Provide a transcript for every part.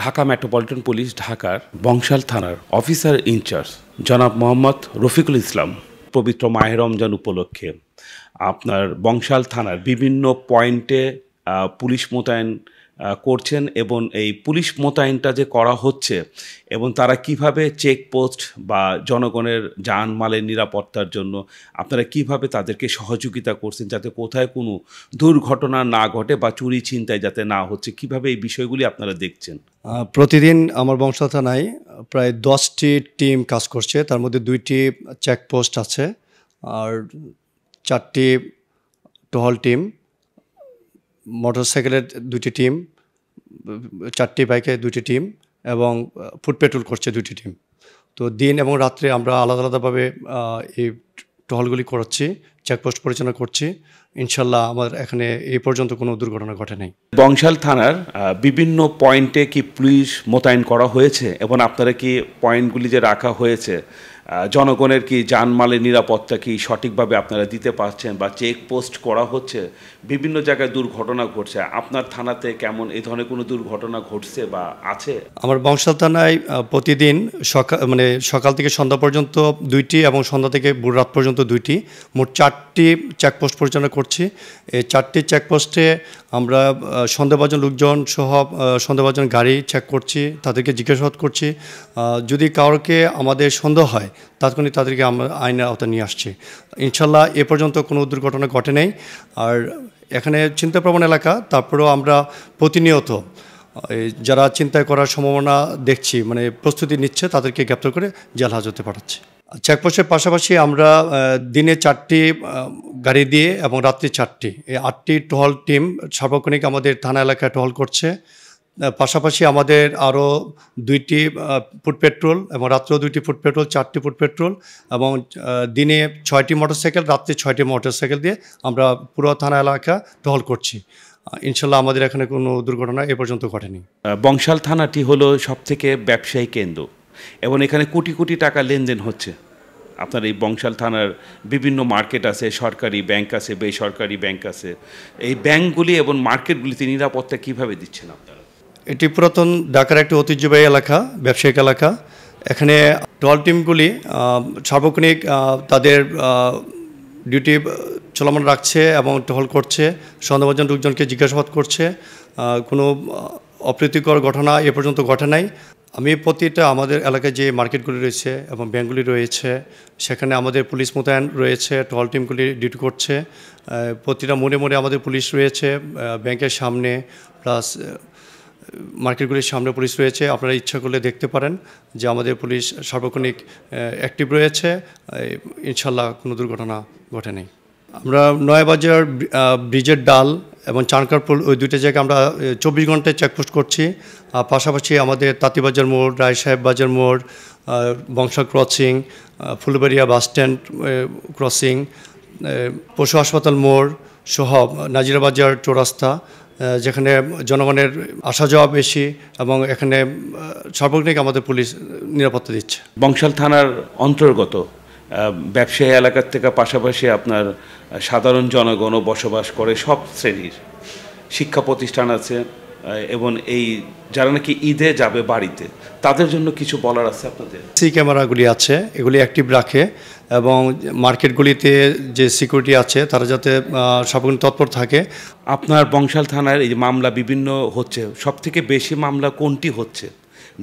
Dhaka metropolitan police ঢাকার বংশাল থানার officer in charge জনাব মোহাম্মদ রফিকুল ইসলাম পবিত্র মাহে রমজান উপলক্ষে আপনার বংশাল থানার বিভিন্ন পয়েন্টে পুলিশ মোতায়েন করছেন এবং এই পুলিশ মোতায়েনটা যে করা হচ্ছে এবং তারা কিভাবে চেকপোস্ট বা জনগণের জানমালের নিরাপত্তার জন্য আপনারা কিভাবে তাদেরকে সহযোগিতা করছেন যাতে কোথায় কোনো দুর্ঘটনা না ঘটে বা চুরি ছিনতাই যাতে না হচ্ছে, কিভাবে এই বিষয়গুলি আপনারা দেখছেন? প্রতিদিন আমার বংশাল থানায় প্রায় 10টি টিম কাজ করছে, তার মধ্যে 2টি চেকপোস্ট আছে আর 4টি টহল টিম, মোটরসাইকেলের 2টি টিম, 4টি বাইকে 2টি টিম এবং ফুট পেট্রোল করছে 2টি টিম। তো দিন এবং রাত্রে আমরা আলাদা আলাদাভাবে এই টহলগুলি করাচ্ছি, চেকপোস্ট পরিচালনা করছি। ইনশাল্লাহ আমাদের এখানে এই পর্যন্ত কোনো দুর্ঘটনা ঘটে নাই। বংশাল থানার বিভিন্ন পয়েন্টে কি পুলিশ মোতায়েন করা হয়েছে এবং আপনারা কি পয়েন্টগুলি যে রাখা হয়েছে জনগণের কি জানমালের নিরাপত্তা কি সঠিকভাবে আপনারা দিতে পারছেন বা চেকপোস্ট করা হচ্ছে? বিভিন্ন জায়গায় দুর্ঘটনা ঘটছে, আপনার থানাতে কেমন এই ধরনের কোনো দুর্ঘটনা ঘটছে বা আছে? আমার বংশাল থানায় প্রতিদিন সকাল থেকে সন্ধ্যা পর্যন্ত 2টি এবং সন্ধ্যা থেকে ভোর রাত পর্যন্ত 2টি, মোট 4টি চেকপোস্ট পরিচালনা করছি। এই 4টি চেকপোস্টে আমরা সন্দেহভাজন লোকজন সহ সন্দেহভাজন গাড়ি চেক করছি, তাদেরকে জিজ্ঞাসাবাদ করছি। যদি কাউকে আমাদের সন্দেহ হয় তাৎক্ষণিক তাদেরকে আমরা আইনের আওতায় নিয়ে আসছি। ইনশাল্লাহ এ পর্যন্ত কোনো দুর্ঘটনা ঘটে নেই। আর এখানে চিন্তাপ্রবণ এলাকা, তারপরেও আমরা প্রতিনিয়ত যারা চিন্তায় করার সম্ভাবনা দেখছি প্রস্তুতি নিচ্ছে তাদেরকে গ্রেপ্তার করে জেল হাজতে পাঠাচ্ছি। চেকপোস্টের পাশাপাশি আমরা দিনে 4টি গাড়ি দিয়ে এবং রাত্রি 4টি, এই 8টি টহল টিম সার্বক্ষণিক আমাদের থানা এলাকায় টহল করছে। পাশাপাশি আমাদের আরও 2টি ফুট পেট্রোল এবং রাত্রেও 2টি ফুট পেট্রোল, 4টি ফুট পেট্রোল এবং দিনে 6টি মোটরসাইকেল, রাত্রে 6টি মোটরসাইকেল দিয়ে আমরা পুরো থানা এলাকা টহল করছি। ইনশাল্লাহ আমাদের এখানে কোনো দুর্ঘটনা এ পর্যন্ত ঘটেনি। বংশাল থানাটি হলো সবথেকে ব্যবসায়ী কেন্দ্র এবং এখানে কোটি কোটি টাকা লেনদেন হচ্ছে। আপনার এই বংশাল থানার বিভিন্ন মার্কেট আছে, সরকারি ব্যাংক আছে, বেসরকারি ব্যাংক আছে। এই ব্যাংকগুলি এবং মার্কেটগুলিতে নিরাপত্তা কীভাবে দিচ্ছেন আপনারা? এটি পুরাতন ঢাকার একটি ঐতিহ্যবাহী এলাকা, ব্যবসায়িক এলাকা। এখানে টহল টিমগুলি সার্বক্ষণিক তাদের ডিউটি চলমান রাখছে এবং টহল করছে, সন্দেহভাজন লোকজনকে জিজ্ঞাসাবাদ করছে। কোনো অপ্রীতিকর ঘটনা এ পর্যন্ত ঘটে নাই। আমি প্রতিটা আমাদের এলাকায় যে মার্কেটগুলি রয়েছে এবং ব্যাংকগুলি রয়েছে সেখানে আমাদের পুলিশ মোতায়েন রয়েছে, টহল টিমগুলি ডিউটি করছে। প্রতিটা মোড়ে মোড়ে আমাদের পুলিশ রয়েছে, ব্যাংকের সামনে প্লাস মার্কেটগুলির সামনে পুলিশ রয়েছে। আপনারা ইচ্ছা করলে দেখতে পারেন যে আমাদের পুলিশ সার্বক্ষণিক অ্যাক্টিভ রয়েছে। ইনশাল্লাহ কোনো দুর্ঘটনা ঘটে নেই। আমরা নয়াবাজার ব্রিজের ডাল এবং চানকারপুল ওই 2টা জায়গায় আমরা 24 ঘন্টায় চেকপোস্ট করছি। পাশাপাশি আমাদের তাঁতিবাজার মোড়, রায় সাহেব বাজার মোড়, Bangshal crossing, Phulbaria bus stand crossing, পশু হাসপাতাল মোড় সহ নাজিরাবাজার চৌরাস্তা, যেখানে জনগণের আসা যাওয়া বেশি এবং এখানে সার্বক্ষণিক আমাদের পুলিশ নিরাপত্তা দিচ্ছে। বংশাল থানার অন্তর্গত ব্যবসায়ী এলাকার থেকে পাশাপাশি আপনার সাধারণ জনগণও বসবাস করে, সব শ্রেণীর শিক্ষা প্রতিষ্ঠান আছে এবং এই যারা নাকি ঈদে যাবে বাড়িতে তাদের জন্য কিছু বলার আছে আপনাদের? ক্যামেরাগুলি আছে, এগুলি অ্যাক্টিভ রাখে এবং মার্কেটগুলিতে যে সিকিউরিটি আছে তারা যাতে সার্বক্ষণিক তৎপর থাকে। আপনার বংশাল থানার এই মামলা বিভিন্ন হচ্ছে, সবথেকে বেশি মামলা কোনটি হচ্ছে?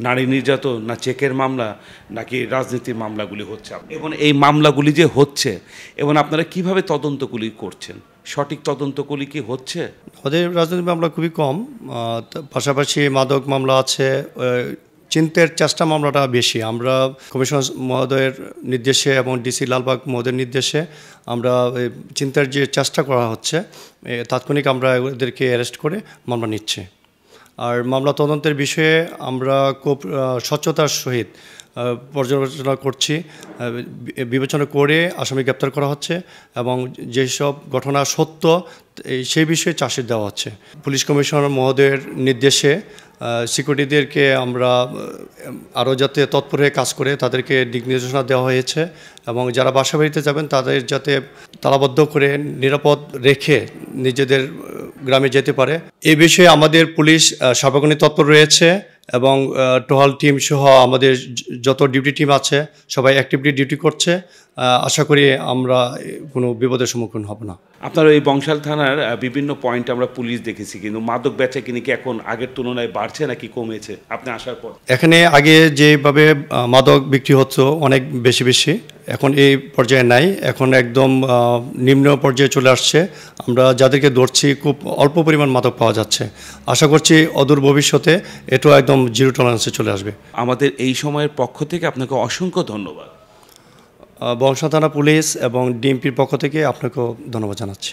নারী নির্যাতন না চেকের মামলা নাকি রাজনীতির মামলাগুলি হচ্ছে? এবং এই মামলাগুলি যে হচ্ছে এবং আপনারা কিভাবে তদন্তগুলি করছেন, সঠিক তদন্তগুলি কি হচ্ছে? আমাদের রাজনৈতিক মামলা খুবই কম, পাশাপাশি মাদক মামলা আছে, চিন্তার চেষ্টা মামলাটা বেশি। আমরা কমিশনার মহোদয়ের নির্দেশে এবং ডিসি লালবাগ মহোদয়ের নির্দেশে আমরা চিন্তার যে চেষ্টা করা হচ্ছে তাৎক্ষণিক আমরা এদেরকে অ্যারেস্ট করে মামলা নিচ্ছি। আর মামলা তদন্তের বিষয়ে আমরা খুব স্বচ্ছতার সহিত পর্যালোচনা করছি, বিবেচনা করে আসামি গ্রেপ্তার করা হচ্ছে এবং যেসব ঘটনা সত্য সেই বিষয়ে চার্জশিট দেওয়া হচ্ছে। পুলিশ কমিশনার মহোদয়ের নির্দেশে সিকিউরিটিদেরকে আমরা আরও যাতে তৎপর হয়ে কাজ করে তাদেরকে দিক নির্দেশনা দেওয়া হয়েছে এবং যারা বাসা বাড়িতে যাবেন তাদের যাতে তালাবদ্ধ করে নিরাপদ রেখে নিজেদের গ্রামে যেতে পারে এই বিষয়ে আমাদের পুলিশ সার্বক্ষণিক তৎপর রয়েছে এবং টহল টিম সহ আমাদের যত ডিউটি টিম আছে সবাই অ্যাক্টিভলি ডিউটি করছে। আশা করি আমরা কোনো বিপদের সম্মুখীন হব না। আপনার এই বংশাল থানার বিভিন্ন পয়েন্ট আমরা পুলিশ দেখেছি, কিন্তু মাদক বেচা কিনি কি এখন আগের তুলনায় বাড়ছে নাকি কমেছে আপনি আসার পর? এখানে আগে যেভাবে মাদক বিক্রি হতো অনেক বেশি বেশি, এখন এই পর্যায়ে নাই, এখন একদম নিম্ন পর্যায়ে চলে আসছে। আমরা যাদেরকে ধরছি খুব অল্প পরিমাণ মাদক পাওয়া যাচ্ছে। আশা করছি অদূর ভবিষ্যতে এটাও একদম জিরো টলারেন্সে চলে আসবে। আমাদের এই সময়ের পক্ষ থেকে আপনাকে অসংখ্য ধন্যবাদ। বংশাল থানা পুলিশ এবং ডিএমপির পক্ষ থেকে আপনাকেও ধন্যবাদ জানাচ্ছি।